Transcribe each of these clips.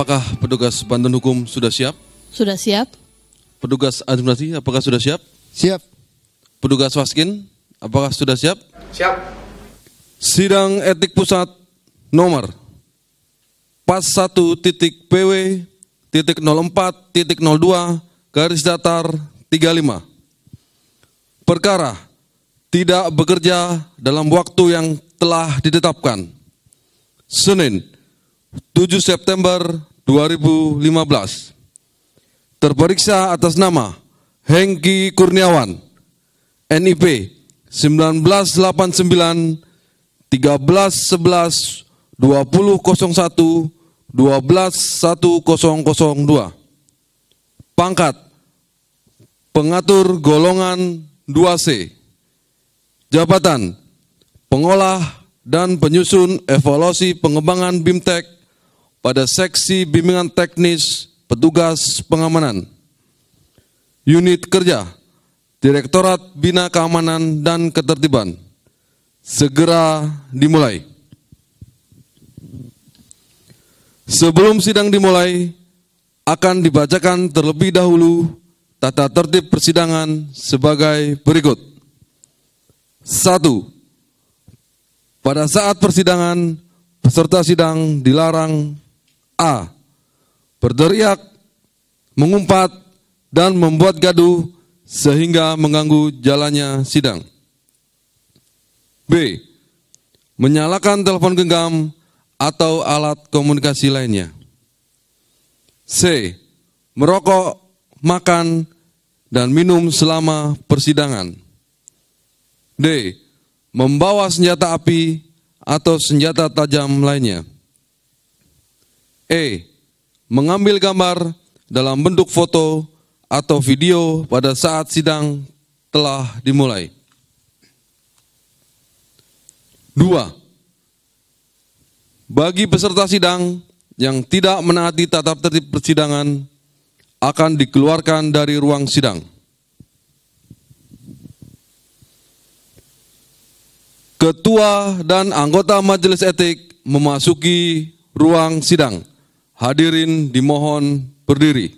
Apakah petugas bantuan hukum sudah siap? Sudah siap. Petugas administrasi, apakah sudah siap? Siap. Petugas waskin, apakah sudah siap? Siap. Sidang etik pusat nomor pas 1.pw.04.02 perkara tidak bekerja dalam waktu yang telah ditetapkan. Senin 7 September 2015. Terperiksa atas nama Hengki Kurniawan, NIP 1989 1311 2001 121002. Pangkat pengatur golongan 2C. Jabatan pengolah dan penyusun evaluasi pengembangan BIMTEK pada seksi bimbingan teknis petugas pengamanan. Unit kerja Direktorat Bina Keamanan dan Ketertiban. Segera dimulai. Sebelum sidang dimulai, akan dibacakan terlebih dahulu tata tertib persidangan sebagai berikut. 1. Pada saat persidangan, peserta sidang dilarang A. Berteriak, mengumpat, dan membuat gaduh sehingga mengganggu jalannya sidang. B. Menyalakan telepon genggam atau alat komunikasi lainnya. C. Merokok, makan, dan minum selama persidangan. D. Membawa senjata api atau senjata tajam lainnya. E. Mengambil gambar dalam bentuk foto atau video pada saat sidang telah dimulai. 2. Bagi peserta sidang yang tidak menaati tata tertib persidangan akan dikeluarkan dari ruang sidang. Ketua dan anggota majelis etik memasuki ruang sidang. Hadirin dimohon berdiri.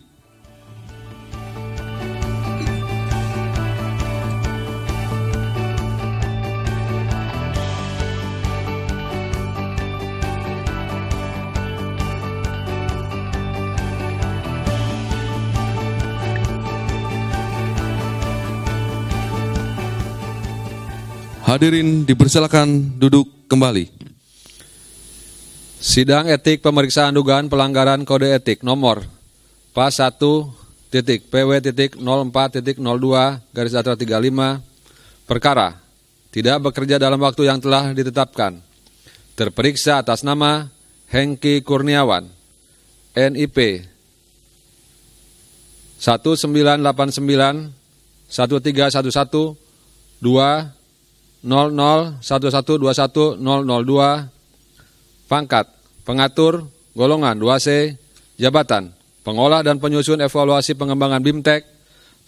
Hadirin dipersilakan duduk kembali. Sidang etik pemeriksaan dugaan pelanggaran kode etik nomor pas 1.pw.04.02 perkara tidak bekerja dalam waktu yang telah ditetapkan. Terperiksa atas nama Hengki Kurniawan, NIP 1989 1311 2 0011210002, pangkat pengatur golongan 2C, jabatan pengolah dan penyusun evaluasi pengembangan BIMTEK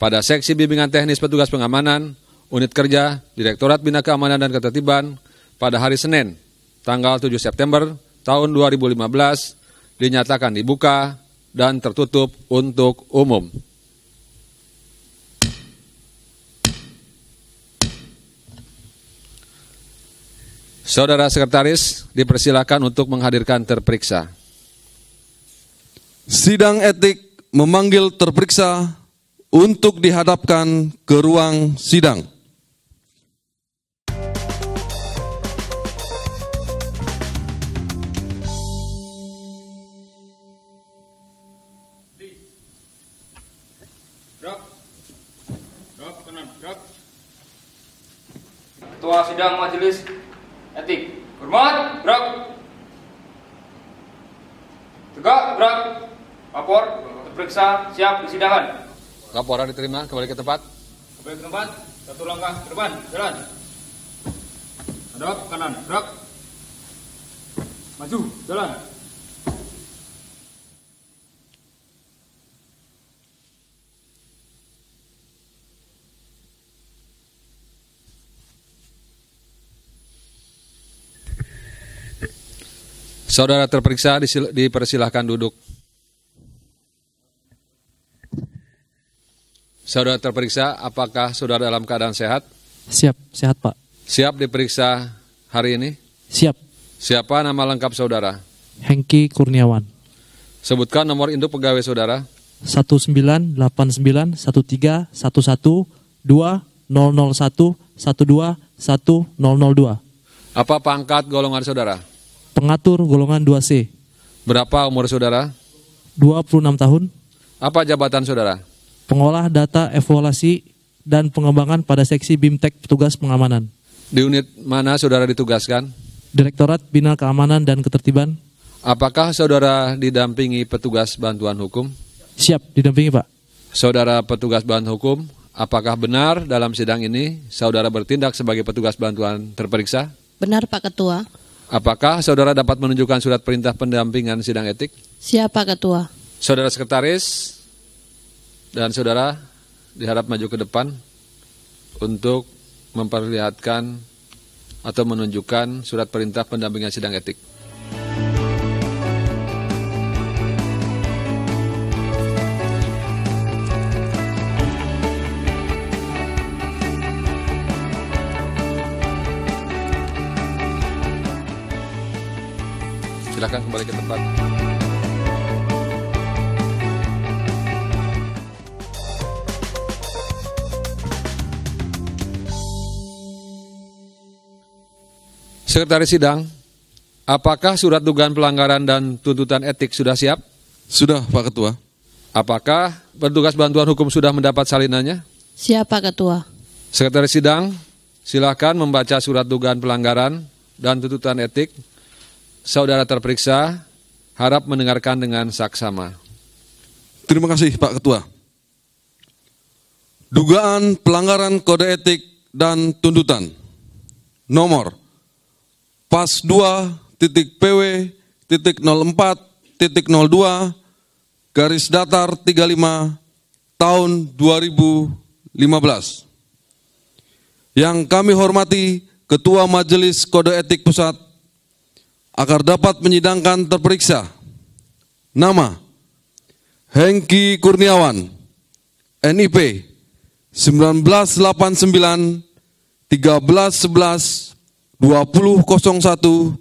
pada seksi bimbingan teknis petugas pengamanan, unit kerja Direktorat Bina Keamanan dan Ketertiban pada hari Senin tanggal 7 September tahun 2015 dinyatakan dibuka dan tertutup untuk umum. Saudara Sekretaris, dipersilakan untuk menghadirkan terperiksa. Sidang etik memanggil terperiksa untuk dihadapkan ke ruang sidang. Ketua sidang majelis etik. Hormat, gerak. Tegak, gerak. Lapor, terperiksa, siap persidangan. Laporan diterima, kembali ke tempat. Kembali ke tempat, satu langkah ke depan, jalan. Hadap, kanan, gerak. Maju, jalan. Saudara terperiksa dipersilahkan duduk. Saudara terperiksa, apakah saudara dalam keadaan sehat? Siap, sehat Pak. Siap diperiksa hari ini? Siap. Siapa nama lengkap saudara? Hengki Kurniawan. Sebutkan nomor induk pegawai saudara. 1989131200112102. Apa pangkat golongan saudara? Pengatur golongan 2C. Berapa umur saudara? 26 tahun. Apa jabatan saudara? Pengolah data evaluasi dan pengembangan pada seksi BIMTEK petugas pengamanan. Di unit mana saudara ditugaskan? Direktorat Bina Keamanan dan Ketertiban. Apakah saudara didampingi petugas bantuan hukum? Siap, didampingi Pak. Saudara petugas bantuan hukum, apakah benar dalam sidang ini saudara bertindak sebagai petugas bantuan terperiksa? Benar Pak Ketua. Apakah saudara dapat menunjukkan surat perintah pendampingan sidang etik? Siap Pak Ketua. Saudara sekretaris dan saudara diharap maju ke depan untuk memperlihatkan atau menunjukkan surat perintah pendampingan sidang etik. Silakan kembali ke tempat. Sekretaris Sidang, apakah surat dugaan pelanggaran dan tuntutan etik sudah siap? Sudah, Pak Ketua. Apakah petugas bantuan hukum sudah mendapat salinannya? Siap Pak Ketua. Sekretaris Sidang, silakan membaca surat dugaan pelanggaran dan tuntutan etik. Saudara terperiksa, harap mendengarkan dengan saksama. Terima kasih, Pak Ketua. Dugaan pelanggaran kode etik dan tuntutan. Nomor PAS 2.PW.04.02 tahun 2015. Yang kami hormati Ketua Majelis Kode Etik Pusat agar dapat menyidangkan terperiksa. Nama Hengki Kurniawan, NIP 1989 1311 2001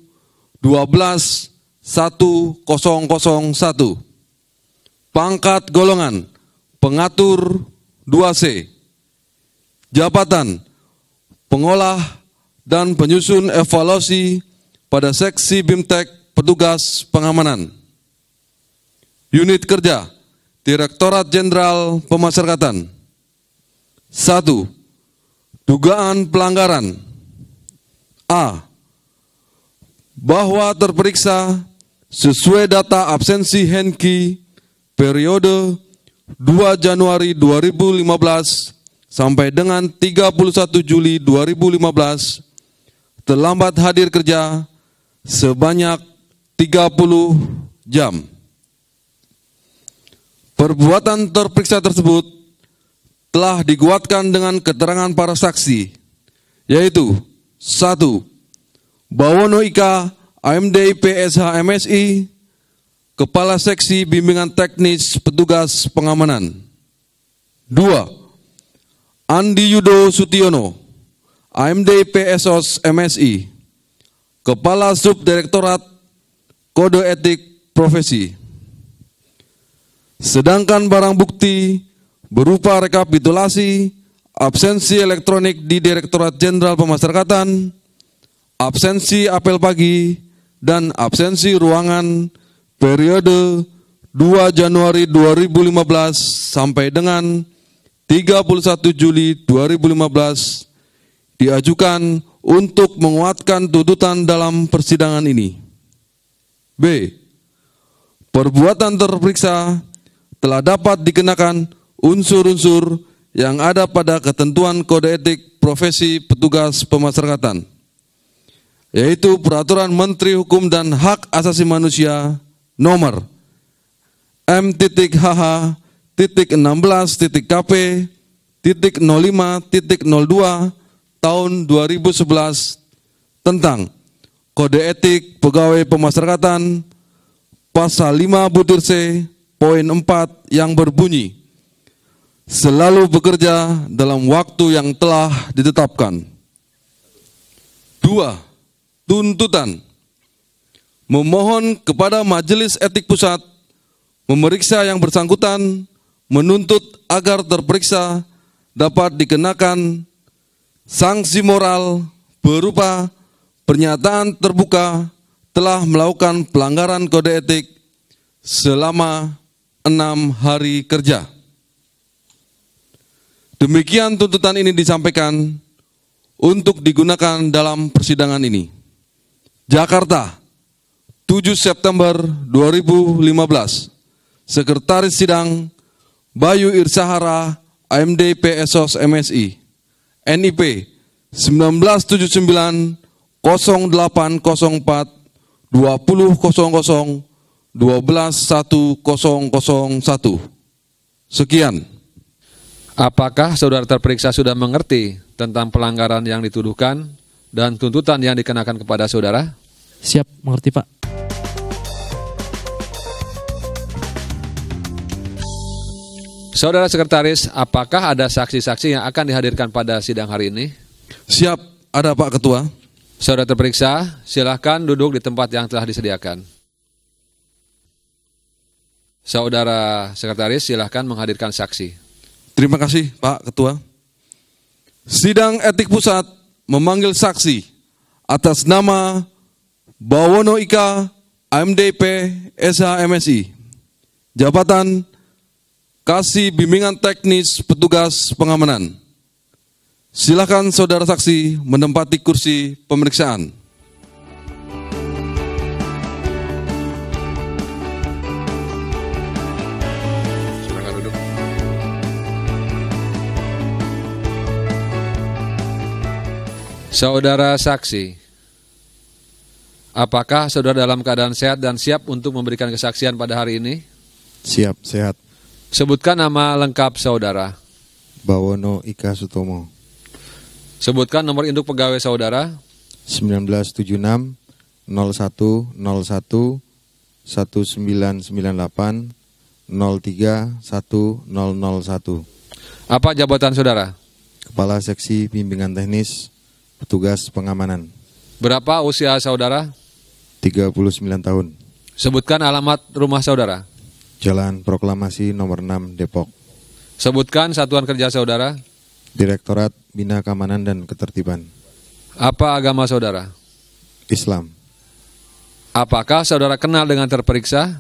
12 1001. Pangkat golongan pengatur 2C. Jabatan pengolah dan penyusun evaluasi pada seksi BIMTEK petugas pengamanan. Unit kerja Direktorat Jenderal Pemasyarakatan. 1. Dugaan pelanggaran. A. Bahwa terperiksa sesuai data absensi Hengki periode 2 Januari 2015 sampai dengan 31 Juli 2015 terlambat hadir kerja sebanyak 30 jam. Perbuatan terperiksa tersebut telah dikuatkan dengan keterangan para saksi, yaitu 1. Bawono Ika, AMD IPSH MSI, Kepala Seksi Bimbingan Teknis Petugas Pengamanan. 2. Andi Yudo Sutiono, AMD IPSOS MSI, Kepala Subdirektorat Kode Etik Profesi. Sedangkan barang bukti berupa rekapitulasi absensi elektronik di Direktorat Jenderal Pemasyarakatan, absensi apel pagi, dan absensi ruangan periode 2 Januari 2015 sampai dengan 31 Juli 2015 diajukan untuk menguatkan tuntutan dalam persidangan ini. B. Perbuatan terperiksa telah dapat dikenakan unsur-unsur yang ada pada ketentuan kode etik profesi petugas pemasyarakatan, yaitu Peraturan Menteri Hukum dan Hak Asasi Manusia nomor M.16.KP.05.02 tahun 2011 tentang Kode Etik Pegawai Pemasyarakatan pasal 5 butir C poin 4 yang berbunyi selalu bekerja dalam waktu yang telah ditetapkan. 2. Tuntutan. Memohon kepada Majelis Etik Pusat memeriksa yang bersangkutan, menuntut agar terperiksa dapat dikenakan sanksi moral berupa pernyataan terbuka telah melakukan pelanggaran kode etik selama 6 hari kerja. Demikian tuntutan ini disampaikan untuk digunakan dalam persidangan ini. Jakarta, 7 September 2015. Sekretaris Sidang Bayu Irsahara, AMD PSOS MSI, NIP 1979 0804 2000 12101. Sekian. Apakah saudara terperiksa sudah mengerti tentang pelanggaran yang dituduhkan dan tuntutan yang dikenakan kepada saudara? Siap, mengerti Pak. Saudara Sekretaris, apakah ada saksi-saksi yang akan dihadirkan pada sidang hari ini? Siap, ada Pak Ketua. Saudara terperiksa, silakan duduk di tempat yang telah disediakan. Saudara Sekretaris, silakan menghadirkan saksi. Terima kasih Pak Ketua. Sidang Etik Pusat memanggil saksi atas nama Bawono Ika, AMDP SH MSI, jabatan Kasih Bimbingan Teknis Petugas Pengamanan. Silakan saudara saksi menempati kursi pemeriksaan. Silakan duduk. Saudara saksi, apakah saudara dalam keadaan sehat dan siap untuk memberikan kesaksian pada hari ini? Siap, sehat. Sebutkan nama lengkap saudara. Bawono Ika Sutomo. Sebutkan nomor induk pegawai saudara. 1976 01 01 1998 03 1001. Apa jabatan saudara? Kepala Seksi Bimbingan Teknis Petugas Pengamanan. Berapa usia saudara? 39 tahun. Sebutkan alamat rumah saudara. Jalan Proklamasi nomor 6 Depok. Sebutkan satuan kerja saudara. Direktorat Bina Keamanan dan Ketertiban. Apa agama saudara? Islam. Apakah saudara kenal dengan terperiksa?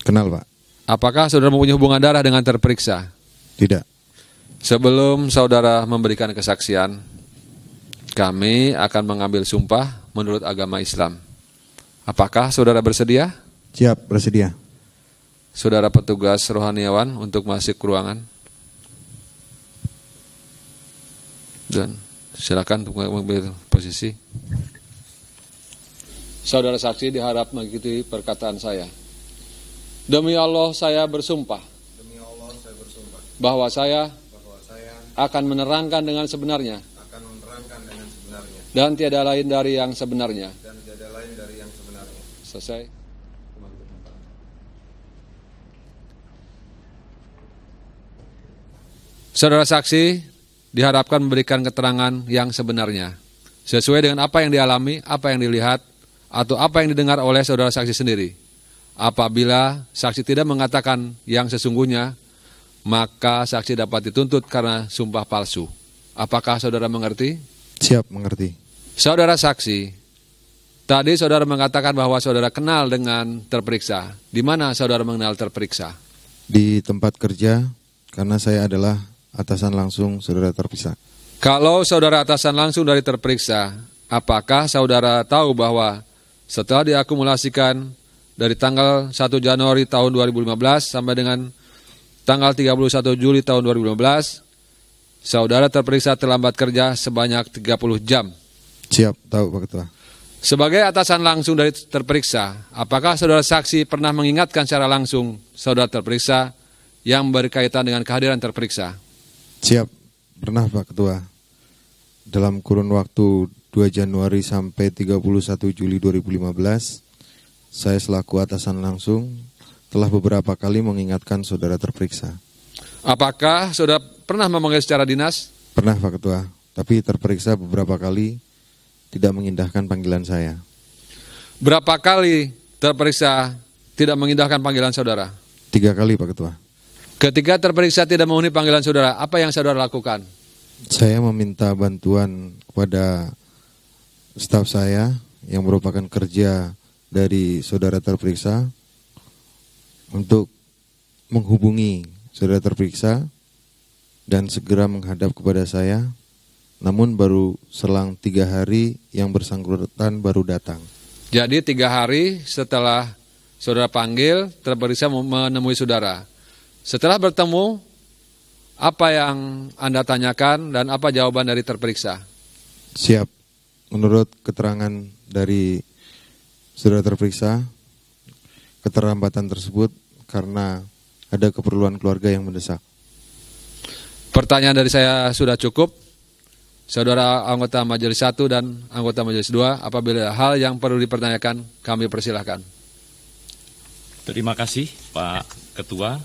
Kenal, Pak? Apakah saudara mempunyai hubungan darah dengan terperiksa? Tidak. Sebelum saudara memberikan kesaksian, kami akan mengambil sumpah menurut agama Islam. Apakah saudara bersedia? Siap, bersedia. Saudara petugas rohaniawan untuk masuk ke ruangan. Dan silakan untuk mengambil posisi. Saudara saksi diharap mengikuti perkataan saya. Demi Allah saya bersumpah. Bahwa saya akan menerangkan dengan sebenarnya. Dan tiada lain dari yang sebenarnya. Selesai. Saudara saksi diharapkan memberikan keterangan yang sebenarnya, sesuai dengan apa yang dialami, apa yang dilihat, atau apa yang didengar oleh saudara saksi sendiri. Apabila saksi tidak mengatakan yang sesungguhnya, maka saksi dapat dituntut karena sumpah palsu. Apakah saudara mengerti? Siap, mengerti. Saudara saksi, tadi saudara mengatakan bahwa saudara kenal dengan terperiksa. Di mana saudara mengenal terperiksa? Di tempat kerja, karena saya adalah atasan langsung saudara terperiksa. Kalau saudara atasan langsung dari terperiksa, apakah saudara tahu bahwa setelah diakumulasikan dari tanggal 1 Januari tahun 2015 sampai dengan tanggal 31 Juli tahun 2015, saudara terperiksa terlambat kerja sebanyak 30 jam? Siap, tahu Pak Ketua. Sebagai atasan langsung dari terperiksa, apakah saudara saksi pernah mengingatkan secara langsung saudara terperiksa yang berkaitan dengan kehadiran terperiksa? Siap, pernah Pak Ketua. Dalam kurun waktu 2 Januari sampai 31 Juli 2015, saya selaku atasan langsung telah beberapa kali mengingatkan saudara terperiksa. Apakah saudara pernah memanggil secara dinas? Pernah Pak Ketua, tapi terperiksa beberapa kali tidak mengindahkan panggilan saya. Berapa kali terperiksa tidak mengindahkan panggilan saudara? 3 kali Pak Ketua. Ketika terperiksa tidak memenuhi panggilan saudara, apa yang saudara lakukan? Saya meminta bantuan kepada staf saya yang merupakan kerja dari saudara terperiksa untuk menghubungi saudara terperiksa dan segera menghadap kepada saya. Namun baru selang 3 hari yang bersangkutan baru datang. Jadi 3 hari setelah saudara panggil, terperiksa menemui saudara. Setelah bertemu, apa yang Anda tanyakan dan apa jawaban dari terperiksa? Siap. Menurut keterangan dari saudara terperiksa, keterlambatan tersebut karena ada keperluan keluarga yang mendesak. Pertanyaan dari saya sudah cukup. Saudara anggota Majelis 1 dan anggota Majelis 2, apabila hal yang perlu dipertanyakan, kami persilahkan. Terima kasih Pak Ketua.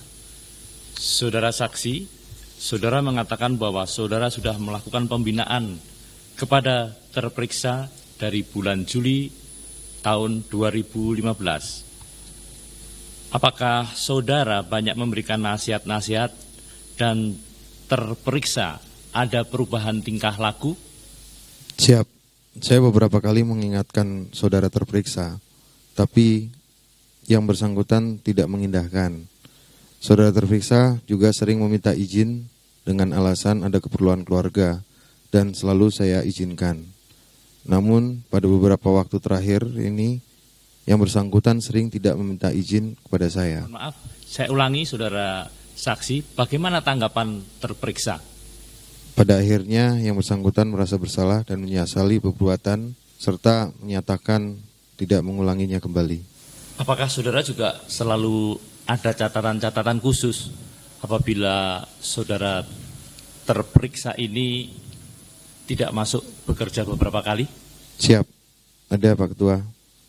Saudara saksi, saudara mengatakan bahwa saudara sudah melakukan pembinaan kepada terperiksa dari bulan Juli tahun 2015. Apakah saudara banyak memberikan nasihat-nasihat dan terperiksa ada perubahan tingkah laku? Siap. Saya beberapa kali mengingatkan saudara terperiksa, tapi yang bersangkutan tidak mengindahkan. Saudara terperiksa juga sering meminta izin dengan alasan ada keperluan keluarga dan selalu saya izinkan. Namun pada beberapa waktu terakhir ini yang bersangkutan sering tidak meminta izin kepada saya. Maaf, saya ulangi saudara saksi, bagaimana tanggapan terperiksa? Pada akhirnya yang bersangkutan merasa bersalah dan menyesali perbuatan serta menyatakan tidak mengulanginya kembali. Apakah saudara juga selalu ada catatan-catatan khusus apabila saudara terperiksa ini tidak masuk bekerja beberapa kali? Siap, ada Pak Ketua.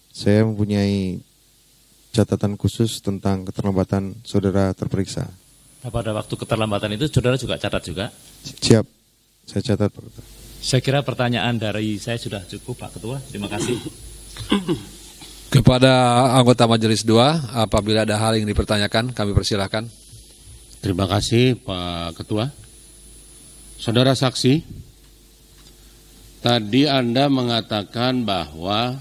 Saya mempunyai catatan khusus tentang keterlambatan saudara terperiksa. Pada waktu keterlambatan itu saudara juga catat juga? Siap, saya catat Pak Ketua. Saya kira pertanyaan dari saya sudah cukup Pak Ketua, terima kasih. Kepada anggota Majelis 2, apabila ada hal yang dipertanyakan, kami persilahkan. Terima kasih Pak Ketua. Saudara saksi, tadi Anda mengatakan bahwa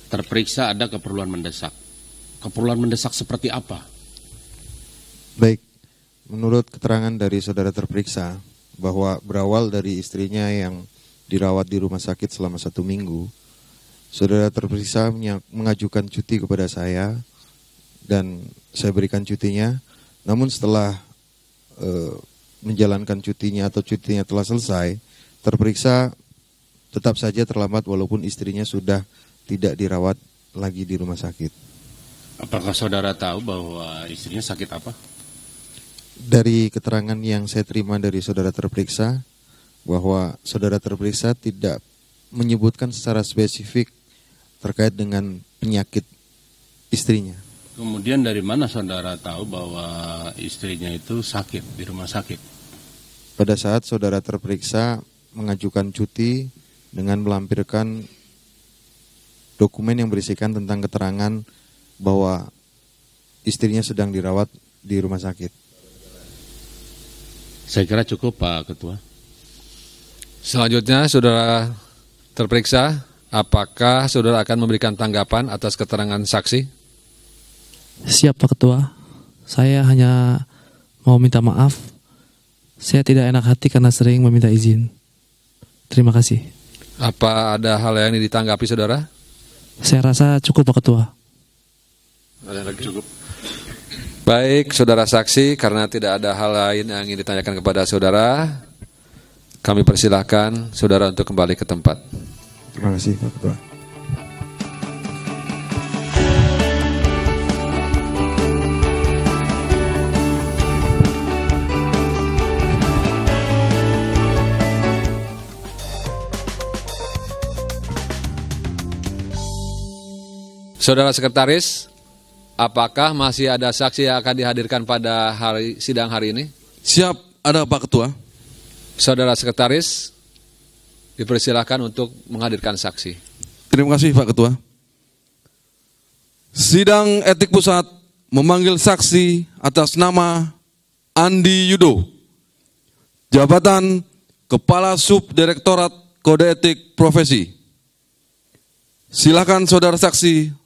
terperiksa ada keperluan mendesak. Keperluan mendesak seperti apa? Baik, menurut keterangan dari saudara terperiksa bahwa berawal dari istrinya yang dirawat di rumah sakit selama 1 minggu, saudara terperiksa mengajukan cuti kepada saya dan saya berikan cutinya. Namun setelah menjalankan cutinya atau cutinya telah selesai, terperiksa tetap saja terlambat walaupun istrinya sudah tidak dirawat lagi di rumah sakit. Apakah saudara tahu bahwa istrinya sakit apa? Dari keterangan yang saya terima dari saudara terperiksa, bahwa saudara terperiksa tidak menyebutkan secara spesifik terkait dengan penyakit istrinya. Kemudian dari mana saudara tahu bahwa istrinya itu sakit di rumah sakit? Pada saat saudara terperiksa mengajukan cuti dengan melampirkan dokumen yang berisikan tentang keterangan bahwa istrinya sedang dirawat di rumah sakit. Saya kira cukup Pak Ketua. Selanjutnya, saudara terperiksa, apakah saudara akan memberikan tanggapan atas keterangan saksi? Siap Pak Ketua. Saya hanya mau minta maaf. Saya tidak enak hati karena sering meminta izin. Terima kasih. Apa ada hal yang ditanggapi saudara? Saya rasa cukup Pak Ketua. Ada lagi? Cukup. Baik, saudara saksi, karena tidak ada hal lain yang ingin ditanyakan kepada saudara, kami persilahkan saudara untuk kembali ke tempat. Terima kasih Pak Ketua. Saudara Sekretaris, Apakah masih ada saksi yang akan dihadirkan pada sidang hari ini? Siap, ada Pak Ketua. Saudara Sekretaris, dipersilakan untuk menghadirkan saksi. Terima kasih Pak Ketua. Sidang Etik Pusat memanggil saksi atas nama Andi Yudo, jabatan Kepala Subdirektorat Kode Etik Profesi. Silakan saudara saksi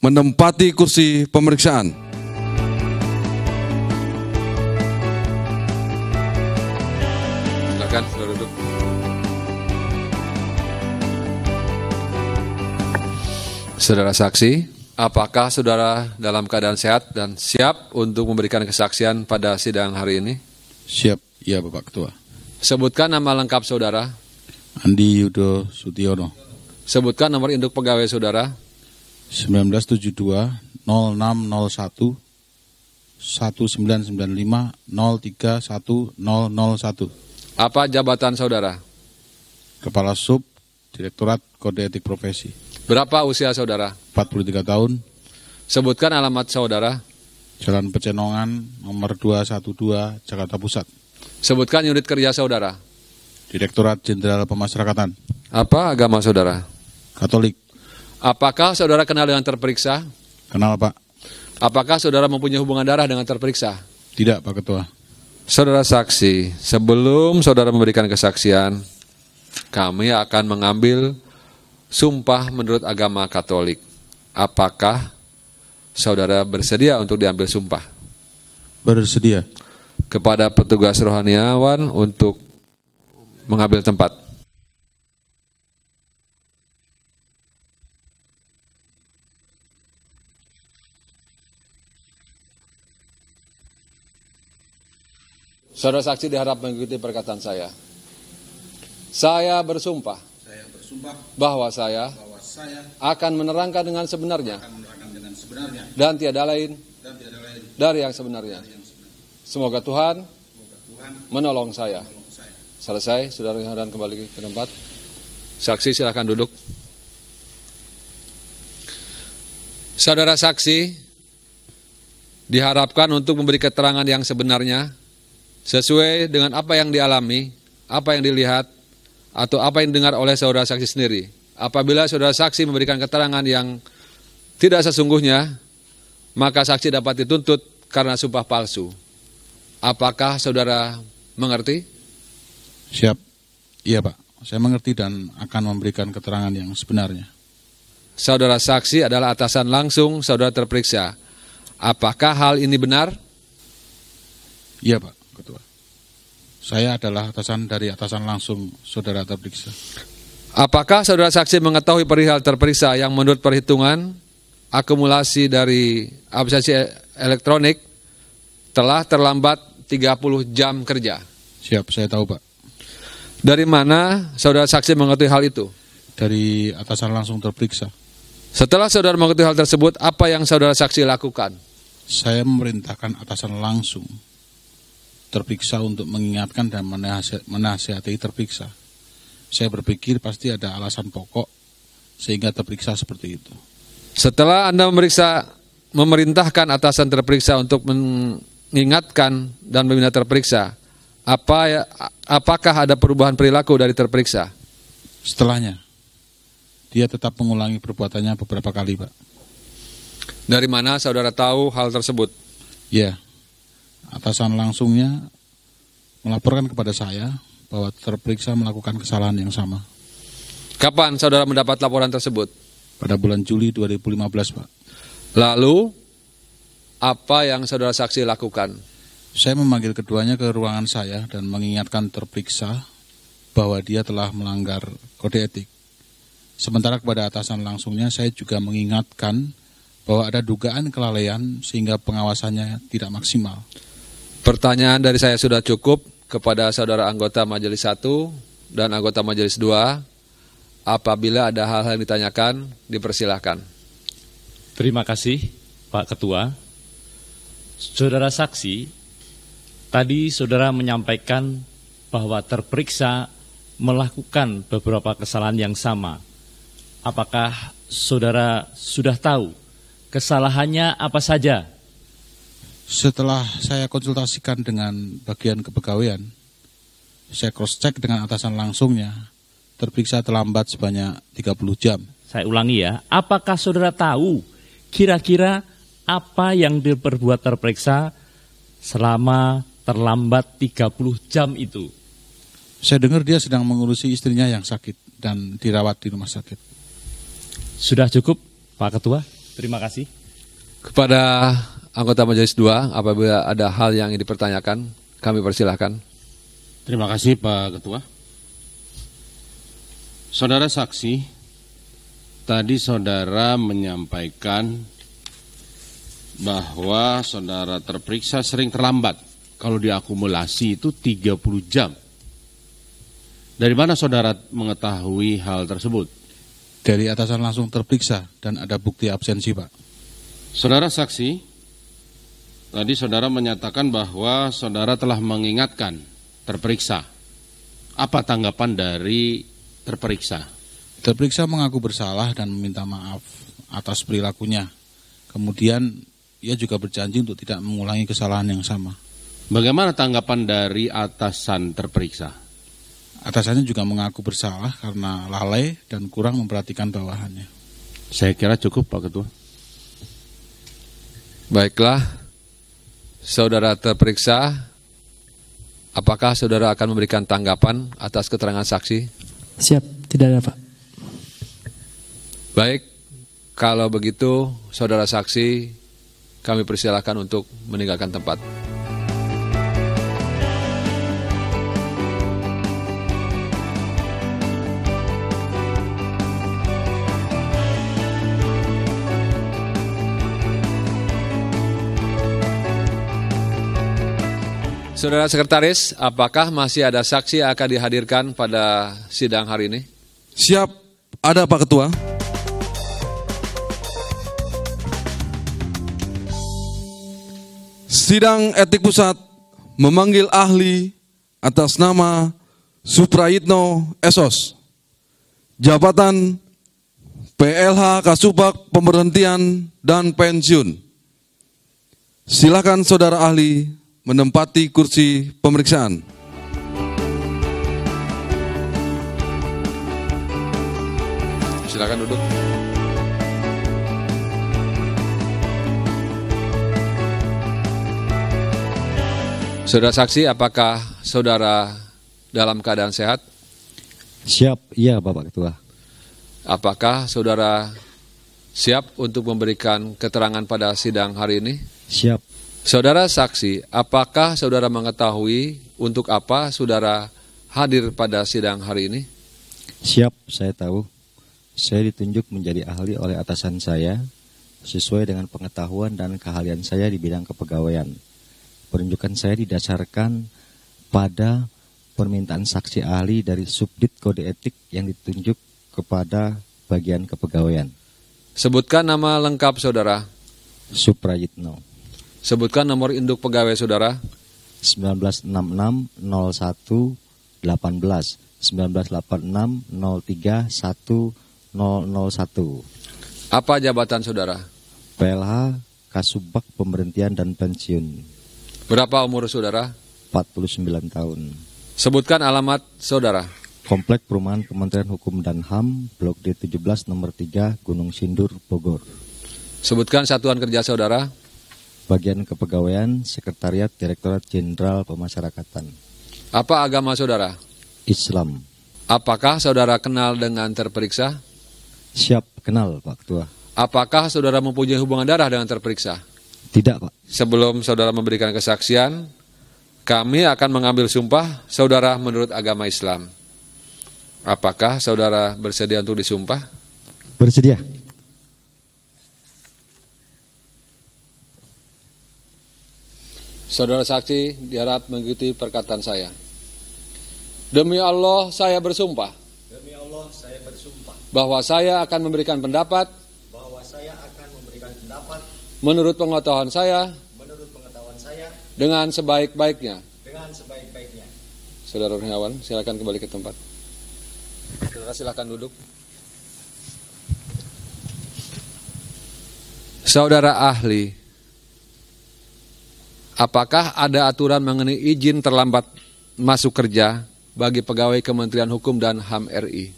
menempati kursi pemeriksaan. Silakan saudara duduk. Saudara saksi, apakah saudara dalam keadaan sehat dan siap untuk memberikan kesaksian pada sidang hari ini? Siap, iya Bapak Ketua. Sebutkan nama lengkap saudara. Andi Yudo Sutiono. Sebutkan nomor induk pegawai saudara. 1972 0601 1995 031001. Apa jabatan saudara? Kepala Sub Direktorat Kode Etik Profesi. Berapa usia saudara? 43 tahun. Sebutkan alamat saudara. Jalan Pecenongan nomor 212 Jakarta Pusat. Sebutkan unit kerja saudara. Direktorat Jenderal Pemasyarakatan. Apa agama saudara? Katolik. Apakah saudara kenal dengan terperiksa? Kenal Pak? Apakah saudara mempunyai hubungan darah dengan terperiksa? Tidak Pak Ketua. Saudara saksi, sebelum saudara memberikan kesaksian, kami akan mengambil sumpah menurut agama Katolik. Apakah saudara bersedia untuk diambil sumpah? Bersedia. Kepada petugas rohaniawan untuk mengambil tempat. Saudara saksi diharap mengikuti perkataan saya. Saya bersumpah bahwa saya akan menerangkan dengan sebenarnya dan tiada lain dari yang sebenarnya. Semoga Tuhan menolong saya. Selesai, saudara dan kembali ke tempat. Saksi silakan duduk. Saudara saksi diharapkan untuk memberi keterangan yang sebenarnya sesuai dengan apa yang dialami, apa yang dilihat, atau apa yang didengar oleh saudara saksi sendiri. Apabila saudara saksi memberikan keterangan yang tidak sesungguhnya, maka saksi dapat dituntut karena sumpah palsu. Apakah saudara mengerti? Siap. Iya Pak, saya mengerti dan akan memberikan keterangan yang sebenarnya. Saudara saksi adalah atasan langsung saudara terperiksa. Apakah hal ini benar? Iya Pak Ketua. Saya adalah atasan dari atasan langsung saudara terperiksa. Apakah saudara saksi mengetahui perihal terperiksa yang menurut perhitungan akumulasi dari aplikasi elektronik telah terlambat 30 jam kerja? Siap, saya tahu Pak. Dari mana saudara saksi mengetahui hal itu? Dari atasan langsung terperiksa. Setelah saudara mengetahui hal tersebut, apa yang saudara saksi lakukan? Saya memerintahkan atasan langsung terperiksa untuk mengingatkan dan menasihati terperiksa. Saya berpikir pasti ada alasan pokok sehingga terperiksa seperti itu. Setelah Anda memerintahkan atasan terperiksa untuk mengingatkan dan membina terperiksa, apakah ada perubahan perilaku dari terperiksa? Setelahnya, dia tetap mengulangi perbuatannya beberapa kali, Pak. Dari mana saudara tahu hal tersebut? Ya, atasan langsungnya melaporkan kepada saya bahwa terperiksa melakukan kesalahan yang sama. Kapan saudara mendapat laporan tersebut? Pada bulan Juli 2015, Pak. Lalu, apa yang saudara saksi lakukan? Saya memanggil keduanya ke ruangan saya dan mengingatkan terperiksa bahwa dia telah melanggar kode etik. Sementara kepada atasan langsungnya saya juga mengingatkan bahwa ada dugaan kelalaian sehingga pengawasannya tidak maksimal. Pertanyaan dari saya sudah cukup. Kepada saudara anggota Majelis 1 dan anggota Majelis 2, apabila ada hal-hal yang ditanyakan, dipersilahkan. Terima kasih Pak Ketua. Saudara saksi, tadi saudara menyampaikan bahwa terperiksa melakukan beberapa kesalahan yang sama. Apakah saudara sudah tahu Kesalahannya apa saja? Setelah saya konsultasikan dengan bagian kepegawaian, saya cross-check dengan atasan langsungnya, terperiksa terlambat sebanyak 30 jam. Saya ulangi ya, apakah saudara tahu kira-kira apa yang diperbuat terperiksa selama terlambat 30 jam itu? Saya dengar dia sedang mengurusi istrinya yang sakit dan dirawat di rumah sakit. Sudah cukup, Pak Ketua. Terima kasih. Kepada anggota Majelis 2, apabila ada hal yang ingin dipertanyakan, kami persilahkan. Terima kasih Pak Ketua. Saudara saksi, tadi saudara menyampaikan bahwa saudara terperiksa sering terlambat. Kalau diakumulasi itu 30 jam. Dari mana saudara mengetahui hal tersebut? Dari atasan langsung terperiksa dan ada bukti absensi, Pak. Saudara saksi, tadi saudara menyatakan bahwa saudara telah mengingatkan terperiksa. Apa tanggapan dari terperiksa? Terperiksa mengaku bersalah dan meminta maaf atas perilakunya. Kemudian ia juga berjanji untuk tidak mengulangi kesalahan yang sama. Bagaimana tanggapan dari atasan terperiksa? Atasannya juga mengaku bersalah karena lalai dan kurang memperhatikan bawahannya. Saya kira cukup, Pak Ketua. Baiklah, saudara terperiksa, apakah saudara akan memberikan tanggapan atas keterangan saksi? Siap, tidak ada Pak. Baik, kalau begitu saudara saksi, kami persilakan untuk meninggalkan tempat. Saudara Sekretaris, apakah masih ada saksi yang akan dihadirkan pada sidang hari ini? Siap, ada Pak Ketua. Sidang Etik Pusat memanggil ahli atas nama Suprayitno Esos, jabatan PLH Kasubag Pemberhentian dan Pensiun. Silakan saudara ahli menempati kursi pemeriksaan. Silakan duduk. Saudara saksi, apakah saudara dalam keadaan sehat? Siap, iya Bapak Ketua. Apakah saudara siap untuk memberikan keterangan pada sidang hari ini? Siap. Saudara saksi, apakah saudara mengetahui untuk apa saudara hadir pada sidang hari ini? Siap, saya tahu. Saya ditunjuk menjadi ahli oleh atasan saya sesuai dengan pengetahuan dan keahlian saya di bidang kepegawaian. Penunjukan saya didasarkan pada permintaan saksi ahli dari Subdit Kode Etik yang ditunjuk kepada bagian kepegawaian. Sebutkan nama lengkap saudara. Suprayitno. Sebutkan nomor induk pegawai saudara. 1966 01 18 1986 03 1001. Apa jabatan saudara? PLH Kasubag Pemberhentian dan Pensiun. Berapa umur saudara? 49 tahun. Sebutkan alamat saudara. Komplek Perumahan Kementerian Hukum dan HAM, Blok D17 nomor 3, Gunung Sindur, Bogor. Sebutkan satuan kerja saudara. Bagian Kepegawaian, Sekretariat Direktorat Jenderal Pemasyarakatan. Apa agama saudara? Islam. Apakah saudara kenal dengan terperiksa? Siap, kenal Pak Ketua. Apakah saudara mempunyai hubungan darah dengan terperiksa? Tidak Pak. Sebelum saudara memberikan kesaksian, kami akan mengambil sumpah saudara menurut agama Islam. Apakah saudara bersedia untuk disumpah? Bersedia. Saudara saksi diharap mengikuti perkataan saya. Demi Allah saya bersumpah. Demi Allah saya bersumpah. Bahwa saya akan memberikan pendapat. Bahwa saya akan memberikan pendapat. Menurut pengetahuan saya. Menurut pengetahuan saya. Dengan sebaik-baiknya. Dengan sebaik-baiknya. Saudara Kurniawan, silakan kembali ke tempat. Saudara silakan duduk. Saudara ahli, apakah ada aturan mengenai izin terlambat masuk kerja bagi pegawai Kementerian Hukum dan HAM RI?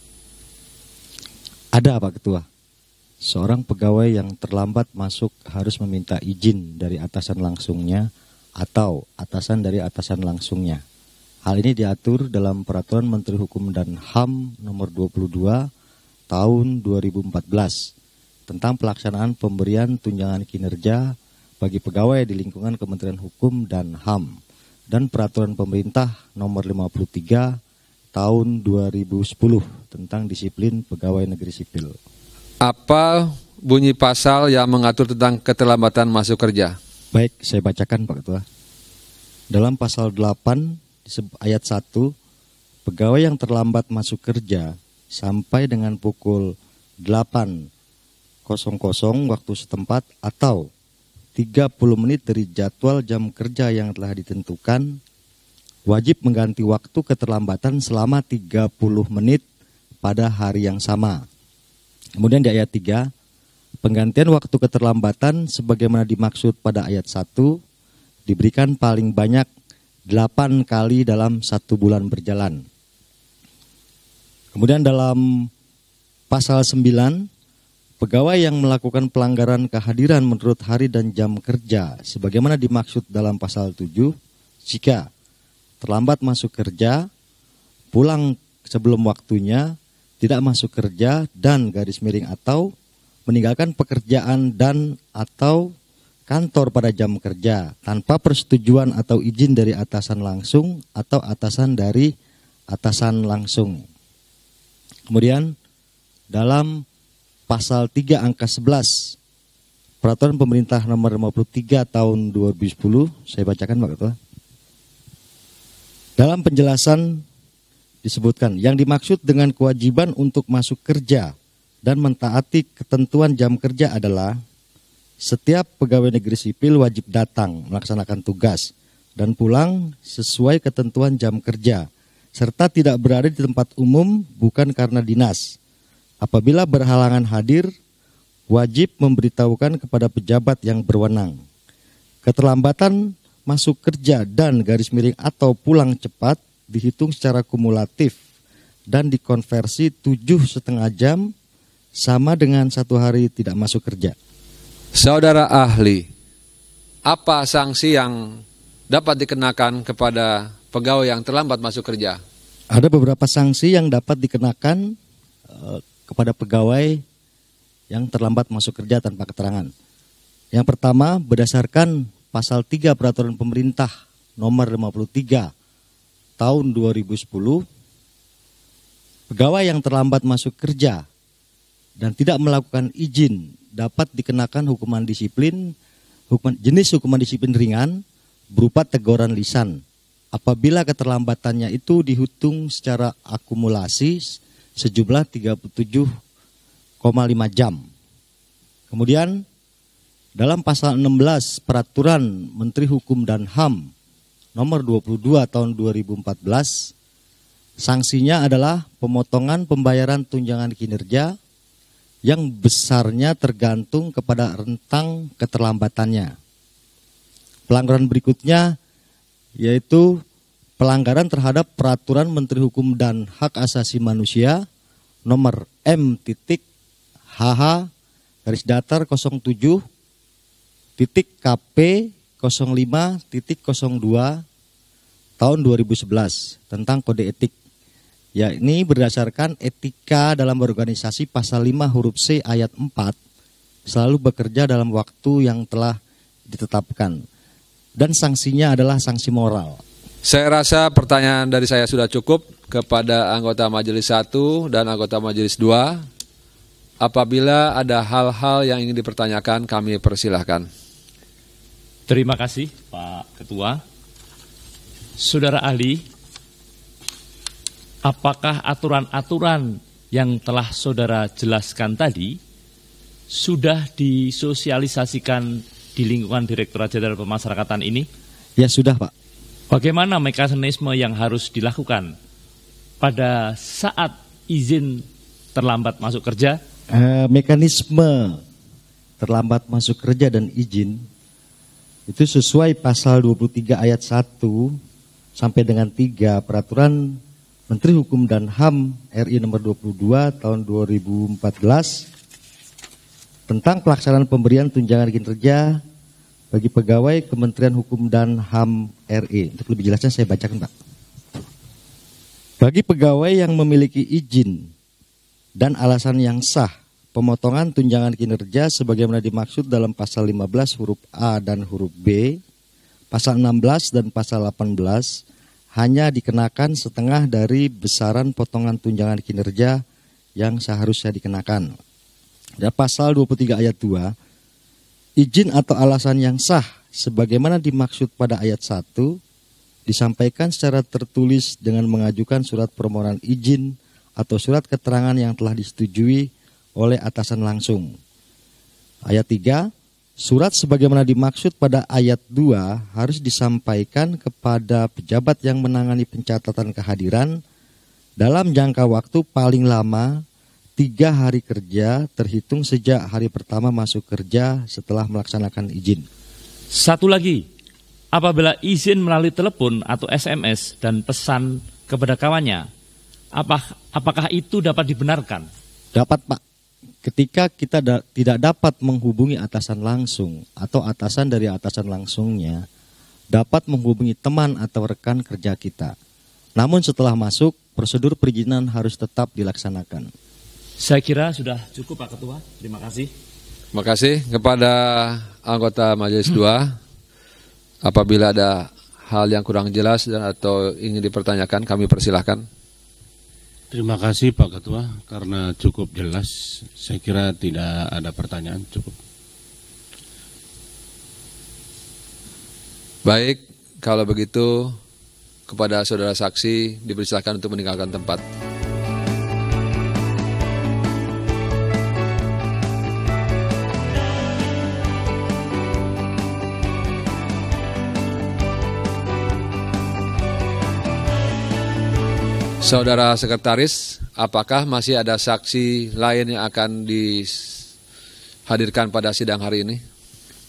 Ada, Pak Ketua. Seorang pegawai yang terlambat masuk harus meminta izin dari atasan langsungnya atau atasan dari atasan langsungnya. Hal ini diatur dalam Peraturan Menteri Hukum dan HAM nomor 22 tahun 2014 tentang pelaksanaan pemberian tunjangan kinerja bagi pegawai di lingkungan Kementerian Hukum dan HAM dan Peraturan Pemerintah nomor 53 tahun 2010 tentang disiplin pegawai negeri sipil. Apa bunyi pasal yang mengatur tentang keterlambatan masuk kerja? Baik, saya bacakan Pak Ketua. Dalam pasal 8 ayat 1, pegawai yang terlambat masuk kerja sampai dengan pukul 8.00 waktu setempat atau 30 menit dari jadwal jam kerja yang telah ditentukan, wajib mengganti waktu keterlambatan selama 30 menit pada hari yang sama. Kemudian di ayat 3, penggantian waktu keterlambatan sebagaimana dimaksud pada ayat 1 diberikan paling banyak 8 kali dalam 1 bulan berjalan. Kemudian dalam pasal 9, pegawai yang melakukan pelanggaran kehadiran menurut hari dan jam kerja sebagaimana dimaksud dalam pasal 7, jika terlambat masuk kerja, pulang sebelum waktunya, tidak masuk kerja, dan garis miring atau meninggalkan pekerjaan dan atau kantor pada jam kerja tanpa persetujuan atau izin dari atasan langsung atau atasan dari atasan langsung. Kemudian dalam pasal 3 angka 11 Peraturan Pemerintah nomor 53 tahun 2010, saya bacakan Pak Ketua. Dalam penjelasan disebutkan yang dimaksud dengan kewajiban untuk masuk kerja dan mentaati ketentuan jam kerja adalah setiap pegawai negeri sipil wajib datang melaksanakan tugas dan pulang sesuai ketentuan jam kerja, serta tidak berada di tempat umum bukan karena dinas. Apabila berhalangan hadir, wajib memberitahukan kepada pejabat yang berwenang. Keterlambatan masuk kerja dan garis miring atau pulang cepat dihitung secara kumulatif dan dikonversi 7,5 jam sama dengan 1 hari tidak masuk kerja. Saudara ahli, apa sanksi yang dapat dikenakan kepada pegawai yang terlambat masuk kerja? Ada beberapa sanksi yang dapat dikenakan kepada pegawai yang terlambat masuk kerja tanpa keterangan. Yang pertama, berdasarkan pasal 3 Peraturan Pemerintah nomor 53 tahun 2010, pegawai yang terlambat masuk kerja dan tidak melakukan izin dapat dikenakan hukuman disiplin, jenis hukuman disiplin ringan berupa teguran lisan apabila keterlambatannya itu dihitung secara akumulasi sejumlah 37,5 jam. Kemudian dalam pasal 16 Peraturan Menteri Hukum dan HAM nomor 22 tahun 2014, sanksinya adalah pemotongan pembayaran tunjangan kinerja yang besarnya tergantung kepada rentang keterlambatannya. Pelanggaran berikutnya yaitu pelanggaran terhadap Peraturan Menteri Hukum dan Hak Asasi Manusia nomor M.HH-data07.KP05.02 tahun 2011 tentang kode etik. Ya, ini berdasarkan etika dalam berorganisasi pasal 5 huruf C ayat 4, selalu bekerja dalam waktu yang telah ditetapkan. Dan sanksinya adalah sanksi moral. Saya rasa pertanyaan dari saya sudah cukup. Kepada anggota Majelis 1 dan anggota Majelis 2, apabila ada hal-hal yang ingin dipertanyakan, kami persilahkan. Terima kasih Pak Ketua. Saudara ahli, apakah aturan-aturan yang telah saudara jelaskan tadi sudah disosialisasikan di lingkungan Direktorat Jenderal Pemasyarakatan ini? Ya sudah Pak. Bagaimana mekanisme yang harus dilakukan pada saat izin terlambat masuk kerja? Mekanisme terlambat masuk kerja dan izin itu sesuai pasal 23 ayat 1 sampai dengan 3 Peraturan Menteri Hukum dan HAM RI nomor 22 tahun 2014 tentang pelaksanaan pemberian tunjangan kinerja bagi pegawai Kementerian Hukum dan HAM RI. Untuk lebih jelasnya saya bacakan, Pak. Bagi pegawai yang memiliki izin dan alasan yang sah, pemotongan tunjangan kinerja sebagaimana dimaksud dalam pasal 15 huruf A dan huruf B, pasal 16 dan pasal 18 hanya dikenakan setengah dari besaran potongan tunjangan kinerja yang seharusnya dikenakan. Dan pasal 23 ayat 2, izin atau alasan yang sah sebagaimana dimaksud pada ayat 1 disampaikan secara tertulis dengan mengajukan surat permohonan izin atau surat keterangan yang telah disetujui oleh atasan langsung. Ayat 3, surat sebagaimana dimaksud pada ayat 2 harus disampaikan kepada pejabat yang menangani pencatatan kehadiran dalam jangka waktu paling lama 3 hari kerja terhitung sejak hari pertama masuk kerja setelah melaksanakan izin. Satu lagi, apabila izin melalui telepon atau SMS dan pesan kepada kawannya, apakah itu dapat dibenarkan? Dapat, Pak. Ketika kita tidak dapat menghubungi atasan langsung atau atasan dari atasan langsungnya, dapat menghubungi teman atau rekan kerja kita. Namun setelah masuk, prosedur perizinan harus tetap dilaksanakan. Saya kira sudah cukup, Pak Ketua. Terima kasih. Terima kasih kepada anggota Majelis 2. Apabila ada hal yang kurang jelas dan atau ingin dipertanyakan, kami persilahkan. Terima kasih Pak Ketua, karena cukup jelas. Saya kira tidak ada pertanyaan, cukup. Baik, kalau begitu kepada saudara saksi dipersilakan untuk meninggalkan tempat. Saudara Sekretaris, apakah masih ada saksi lain yang akan dihadirkan pada sidang hari ini?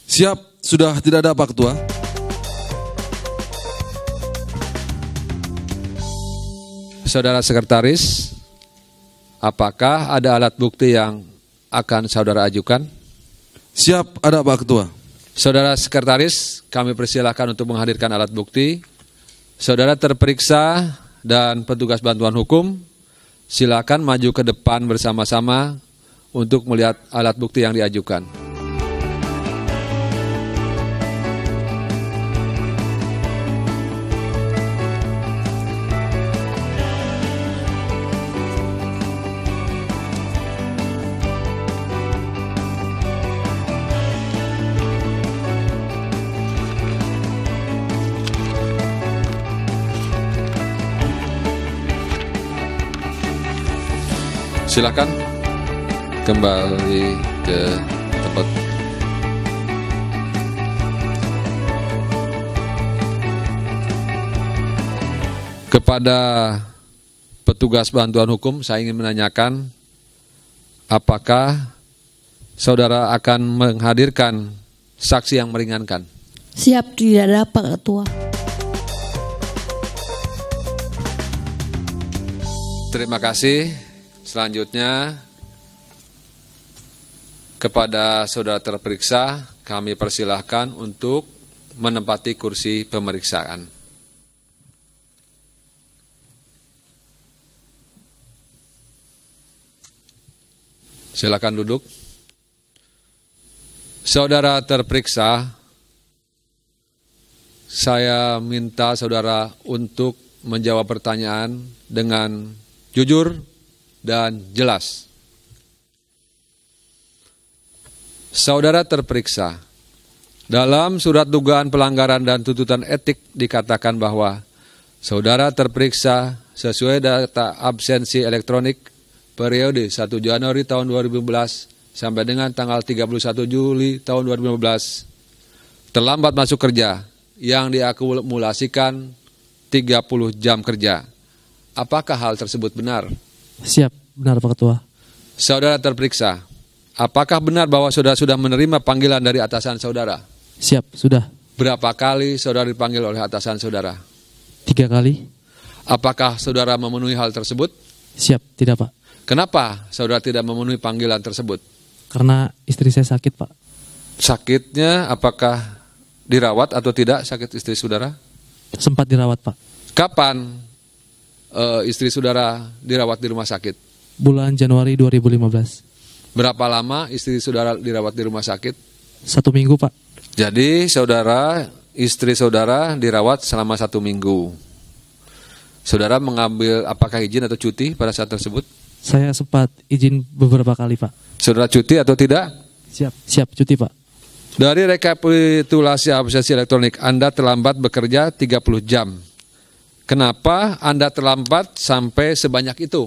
Siap, sudah tidak ada Pak Ketua. Saudara Sekretaris, apakah ada alat bukti yang akan saudara ajukan? Siap, ada Pak Ketua. Saudara Sekretaris, kami persilahkan untuk menghadirkan alat bukti. Saudara terperiksa dan petugas bantuan hukum, silakan maju ke depan bersama-sama untuk melihat alat bukti yang diajukan. Silakan kembali ke tempat. Kepada petugas bantuan hukum, saya ingin menanyakan apakah saudara akan menghadirkan saksi yang meringankan? Siap, tidak ada Pak Ketua. Terima kasih. Selanjutnya, kepada saudara terperiksa, kami persilahkan untuk menempati kursi pemeriksaan. Silakan duduk. Saudara terperiksa, saya minta saudara untuk menjawab pertanyaan dengan jujur dan jelas. Saudara terperiksa, dalam surat dugaan pelanggaran dan tuntutan etik dikatakan bahwa saudara terperiksa sesuai data absensi elektronik periode 1 Januari tahun 2015 sampai dengan tanggal 31 Juli tahun 2015 terlambat masuk kerja yang diakumulasikan 30 jam kerja. Apakah hal tersebut benar? Siap, benar Pak Ketua. Saudara terperiksa, apakah benar bahwa saudara sudah menerima panggilan dari atasan saudara? Siap, sudah. Berapa kali saudara dipanggil oleh atasan saudara? 3 kali. Apakah saudara memenuhi hal tersebut? Siap, tidak Pak. Kenapa saudara tidak memenuhi panggilan tersebut? Karena istri saya sakit Pak. Sakitnya apakah dirawat atau tidak sakit istri saudara? Sempat dirawat Pak. Kapan istri saudara dirawat di rumah sakit? Bulan Januari 2015. Berapa lama istri saudara dirawat di rumah sakit? 1 minggu Pak. Jadi istri saudara dirawat selama 1 minggu. Saudara mengambil apakah izin atau cuti pada saat tersebut? Saya sempat izin beberapa kali Pak. Saudara cuti atau tidak? Siap cuti Pak. Dari rekapitulasi absensi elektronik, Anda terlambat bekerja 30 jam. Kenapa Anda terlambat sampai sebanyak itu?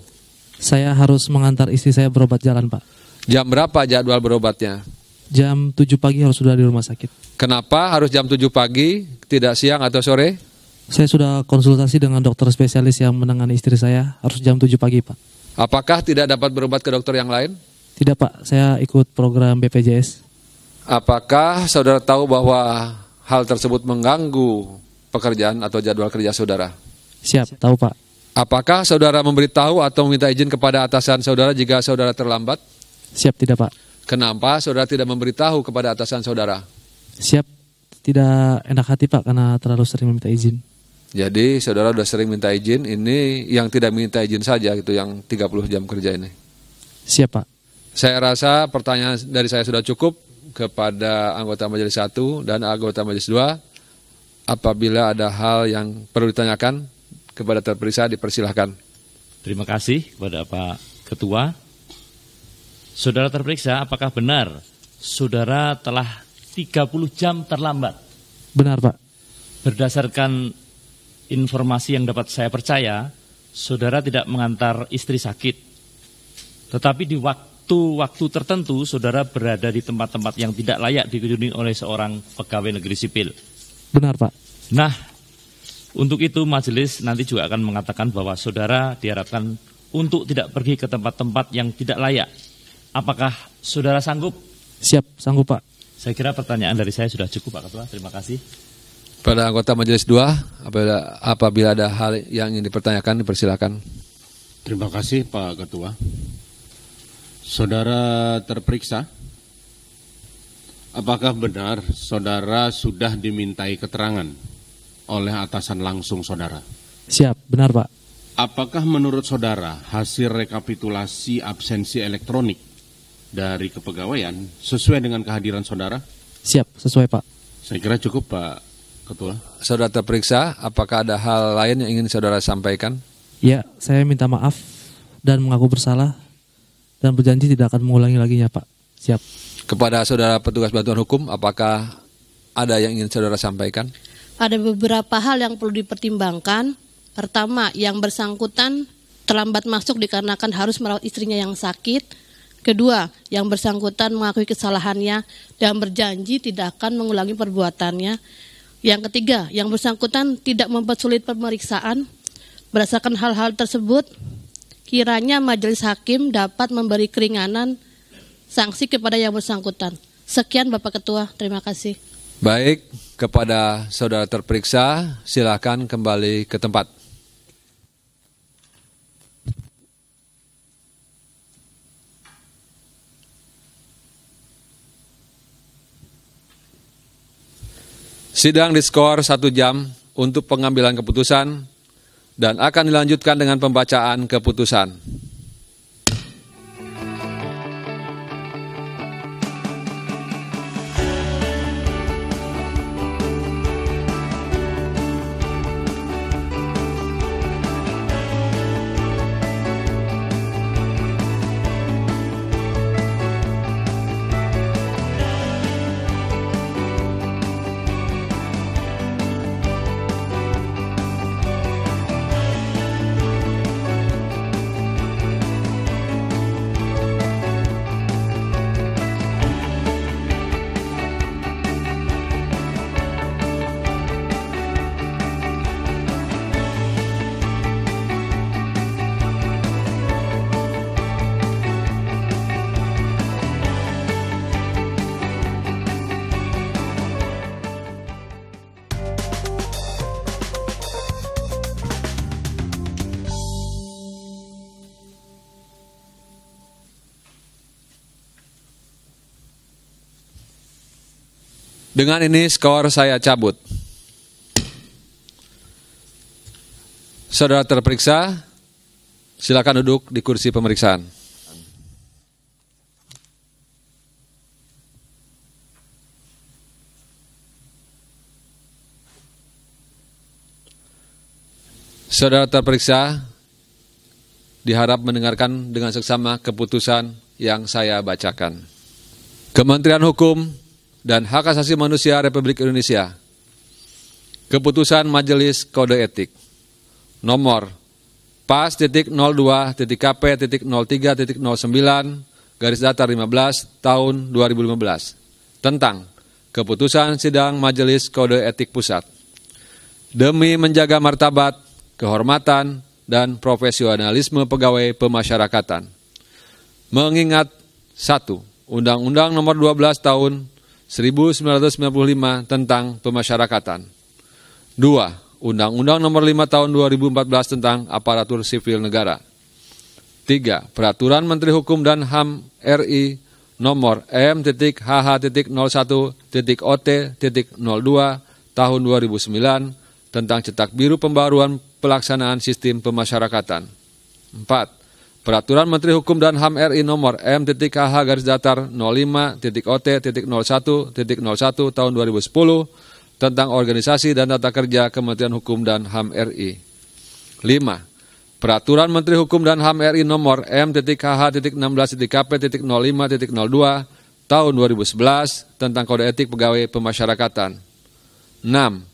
Saya harus mengantar istri saya berobat jalan Pak. Jam berapa jadwal berobatnya? Jam 7 pagi harus sudah di rumah sakit. Kenapa harus jam 7 pagi, tidak siang atau sore? Saya sudah konsultasi dengan dokter spesialis yang menangani istri saya, harus jam 7 pagi Pak. Apakah tidak dapat berobat ke dokter yang lain? Tidak Pak, saya ikut program BPJS. Apakah saudara tahu bahwa hal tersebut mengganggu pekerjaan atau jadwal kerja saudara? Siap, tahu Pak. Apakah saudara memberitahu atau meminta izin kepada atasan saudara jika saudara terlambat? Siap, tidak Pak. Kenapa saudara tidak memberitahu kepada atasan saudara? Siap, tidak enak hati Pak karena terlalu sering meminta izin. Jadi saudara sudah sering minta izin, ini yang tidak minta izin saja gitu, yang 30 jam kerja ini. Siap Pak. Saya rasa pertanyaan dari saya sudah cukup kepada anggota Majelis 1 dan anggota Majelis 2. Apabila ada hal yang perlu ditanyakan kepada terperiksa, dipersilahkan. Terima kasih kepada Pak Ketua. Saudara terperiksa, apakah benar saudara telah 30 jam terlambat? Benar Pak. Berdasarkan informasi yang dapat saya percaya, saudara tidak mengantar istri sakit. Tetapi di waktu tertentu, saudara berada di tempat-tempat yang tidak layak dikunjungi oleh seorang pegawai negeri sipil. Benar Pak. Nah, untuk itu majelis nanti juga akan mengatakan bahwa saudara diharapkan untuk tidak pergi ke tempat-tempat yang tidak layak. Apakah saudara sanggup? Siap, sanggup Pak. Saya kira pertanyaan dari saya sudah cukup Pak Ketua, terima kasih. Pada anggota Majelis 2, apabila ada hal yang ingin dipertanyakan, dipersilakan. Terima kasih Pak Ketua. Saudara terperiksa, apakah benar saudara sudah dimintai keterangan oleh atasan langsung saudara? Siap, benar Pak. Apakah menurut saudara hasil rekapitulasi absensi elektronik dari kepegawaian sesuai dengan kehadiran saudara? Siap, sesuai Pak. Saya kira cukup Pak Ketua. Saudara terperiksa, apakah ada hal lain yang ingin saudara sampaikan? Ya, saya minta maaf dan mengaku bersalah dan berjanji tidak akan mengulangi laginya Pak. Siap. Kepada saudara petugas bantuan hukum, apakah ada yang ingin saudara sampaikan? Ada beberapa hal yang perlu dipertimbangkan. Pertama, yang bersangkutan terlambat masuk dikarenakan harus merawat istrinya yang sakit. Kedua, yang bersangkutan mengakui kesalahannya dan berjanji tidak akan mengulangi perbuatannya. Yang ketiga, yang bersangkutan tidak mempersulit pemeriksaan. Berdasarkan hal-hal tersebut, kiranya majelis hakim dapat memberi keringanan sanksi kepada yang bersangkutan. Sekian Bapak Ketua, terima kasih. Baik, kepada saudara terperiksa, silakan kembali ke tempat. Sidang diskor 1 jam untuk pengambilan keputusan dan akan dilanjutkan dengan pembacaan keputusan. Dengan ini skor saya cabut. Saudara terperiksa, silakan duduk di kursi pemeriksaan. Saudara terperiksa diharap mendengarkan dengan seksama keputusan yang saya bacakan. Kementerian Hukum dan Hak Asasi Manusia Republik Indonesia. Keputusan Majelis Kode Etik nomor PAS.02.KP.03.09 garis datar 15 tahun 2015 tentang keputusan sidang Majelis Kode Etik Pusat. Demi menjaga martabat, kehormatan, dan profesionalisme pegawai pemasyarakatan. Mengingat 1. Undang-Undang Nomor 12 Tahun 1995 tentang Pemasyarakatan. 2. Undang-Undang Nomor 5 Tahun 2014 tentang Aparatur Sipil Negara. 3. Peraturan Menteri Hukum dan HAM RI Nomor M.H.01.OT.02 Tahun 2009 tentang Cetak Biru Pembaruan Pelaksanaan Sistem Pemasyarakatan. 4. Peraturan Menteri Hukum dan HAM RI Nomor M.H.05.OT.01.01 Tahun 2010 tentang Organisasi dan Tata Kerja Kementerian Hukum dan HAM RI. 5. Peraturan Menteri Hukum dan HAM RI Nomor M.H.16.KP.05.02 Tahun 2011 tentang Kode Etik Pegawai Pemasyarakatan. 6.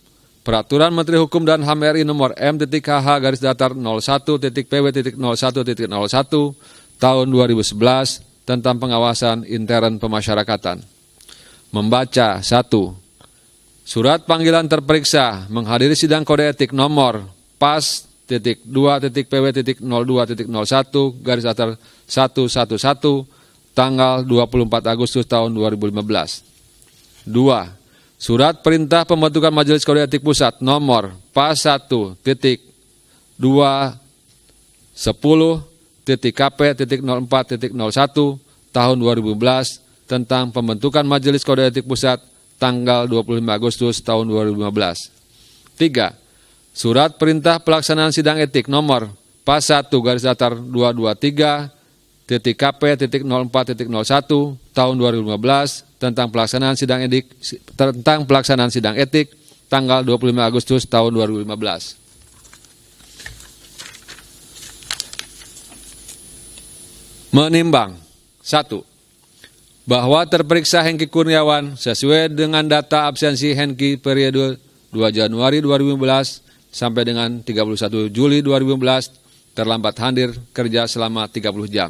Peraturan Menteri Hukum dan HAM RI Nomor M.H.01.PW.01.01 Tahun 2011 tentang Pengawasan Intern Pemasyarakatan. Membaca 1. Surat panggilan terperiksa menghadiri sidang kode etik nomor PAS.2.PW.02.01 garis datar 111 tanggal 24 Agustus tahun 2015. 2. Surat Perintah Pembentukan Majelis Kode Etik Pusat nomor PAS1.210.KP.04.01 tahun 2015 tentang pembentukan Majelis Kode Etik Pusat tanggal 25 Agustus tahun 2015. 3. Surat Perintah Pelaksanaan Sidang Etik nomor PAS1-223.KP.04.01 tahun 2015 tentang pelaksanaan sidang etik tanggal 25 Agustus tahun 2015. Menimbang 1. Bahwa terperiksa Hengki Kurniawan sesuai dengan data absensi Hengki periode 2 Januari 2015 sampai dengan 31 Juli 2015 terlambat hadir kerja selama 30 jam.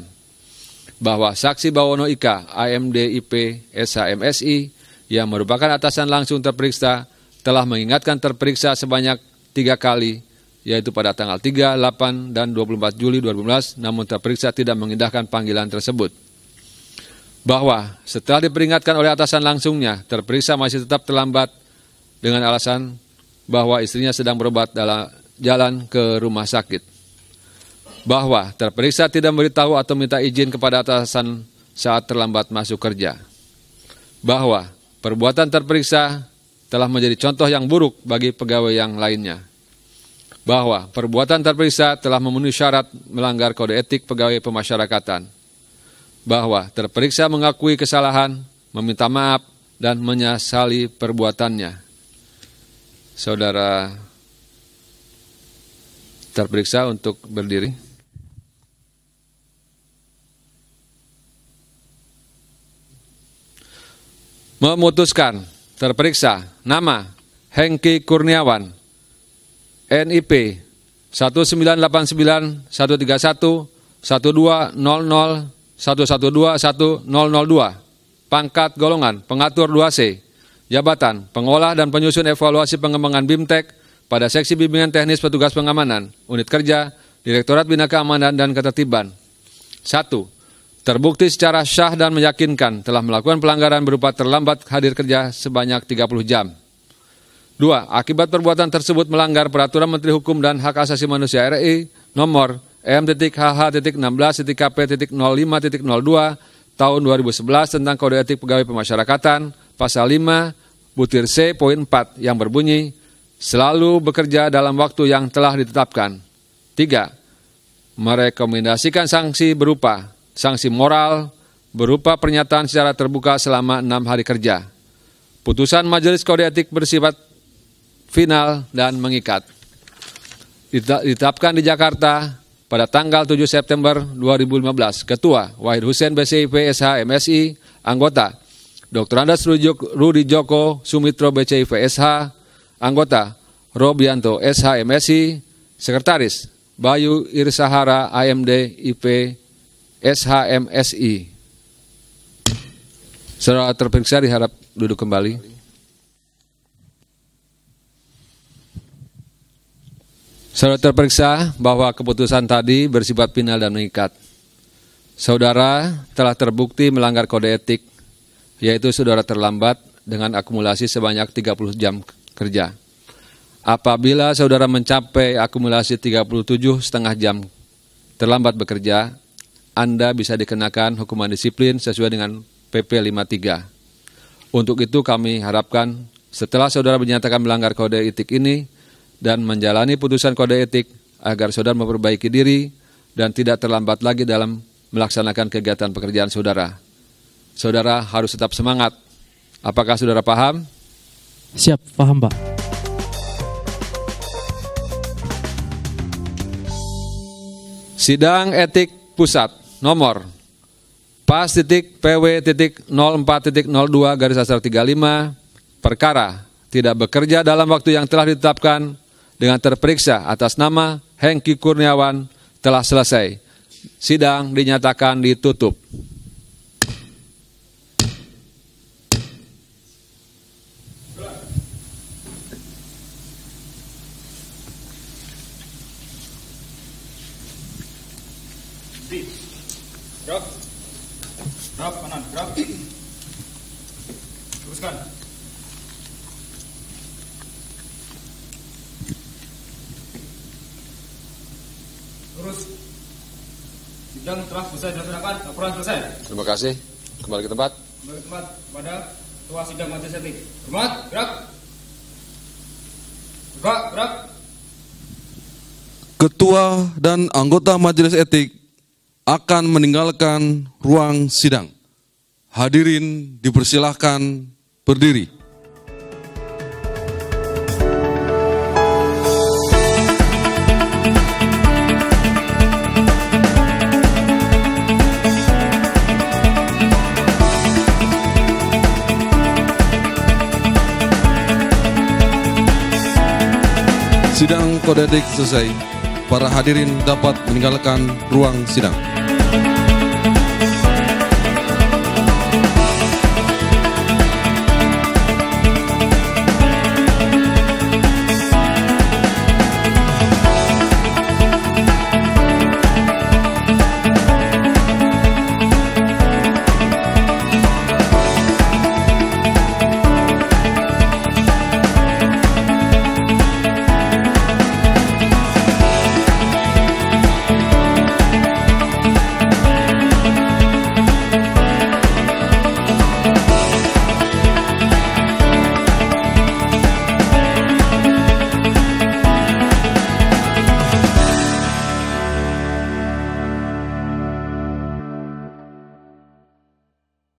Bahwa saksi Bawono Ika, AMD IP SHMSI, yang merupakan atasan langsung terperiksa, telah mengingatkan terperiksa sebanyak 3 kali, yaitu pada tanggal 3, 8, dan 24 Juli 2015, namun terperiksa tidak mengindahkan panggilan tersebut. Bahwa setelah diperingatkan oleh atasan langsungnya, terperiksa masih tetap terlambat dengan alasan bahwa istrinya sedang berobat dalam jalan ke rumah sakit. Bahwa terperiksa tidak memberitahu atau minta izin kepada atasan saat terlambat masuk kerja. Bahwa perbuatan terperiksa telah menjadi contoh yang buruk bagi pegawai yang lainnya. Bahwa perbuatan terperiksa telah memenuhi syarat melanggar kode etik pegawai pemasyarakatan. Bahwa terperiksa mengakui kesalahan, meminta maaf, dan menyesali perbuatannya. Saudara terperiksa untuk berdiri. Memutuskan terperiksa nama Hengki Kurniawan, NIP 1989 131 1200 112 1002, pangkat golongan pengatur 2C, jabatan pengolah dan penyusun evaluasi pengembangan BIMTEK pada seksi bimbingan teknis petugas pengamanan, unit kerja, Direktorat Bina Keamanan dan Ketertiban. 1. Terbukti secara syah dan meyakinkan telah melakukan pelanggaran berupa terlambat hadir kerja sebanyak 30 jam. 2. Akibat perbuatan tersebut melanggar Peraturan Menteri Hukum dan Hak Asasi Manusia RI nomor M.HH.16.KP.05.02 tahun 2011 tentang Kode Etik Pegawai Pemasyarakatan, pasal 5, butir C poin 4 yang berbunyi selalu bekerja dalam waktu yang telah ditetapkan. 3. Merekomendasikan sanksi berupa sanksi moral berupa pernyataan secara terbuka selama 6 hari kerja. Putusan Majelis Kode Etik bersifat final dan mengikat. Ditetapkan di Jakarta pada tanggal 7 September 2015. Ketua Wahid Hussein BCIP SH MSI. Anggota Dr. Andas Rudi Joko Sumitro BCIP SH. Anggota Robianto SH MSI. Sekretaris Bayu Irsahara AMD IP SH MSI. Saudara terperiksa diharap duduk kembali. Saudara terperiksa bahwa keputusan tadi bersifat final dan mengikat. Saudara telah terbukti melanggar kode etik, yaitu saudara terlambat dengan akumulasi sebanyak 30 jam kerja. Apabila saudara mencapai akumulasi 37,5 jam terlambat bekerja, Anda bisa dikenakan hukuman disiplin sesuai dengan PP 53. Untuk itu kami harapkan setelah saudara dinyatakan melanggar kode etik ini dan menjalani putusan kode etik agar saudara memperbaiki diri dan tidak terlambat lagi dalam melaksanakan kegiatan pekerjaan saudara. Saudara harus tetap semangat. Apakah saudara paham? Siap, paham Pak. Sidang Etik Pusat nomor PAS.PW.04.02/35 perkara tidak bekerja dalam waktu yang telah ditetapkan dengan terperiksa atas nama Hengki Kurniawan telah selesai. Sidang dinyatakan ditutup. Gerak. Gerak kanan, gerak. Teruskan. Terus. Sidang telah selesai dilaksanakan. Laporan selesai. Terima kasih. Kembali ke tempat. Kembali ke tempat pada Ketua Sidang Majelis Etik. Hormat, gerak. Gerak, gerak. Ketua dan anggota Majelis Etik akan meninggalkan ruang sidang. Hadirin dipersilahkan berdiri. Sidang kode etik selesai. Para hadirin dapat meninggalkan ruang sidang.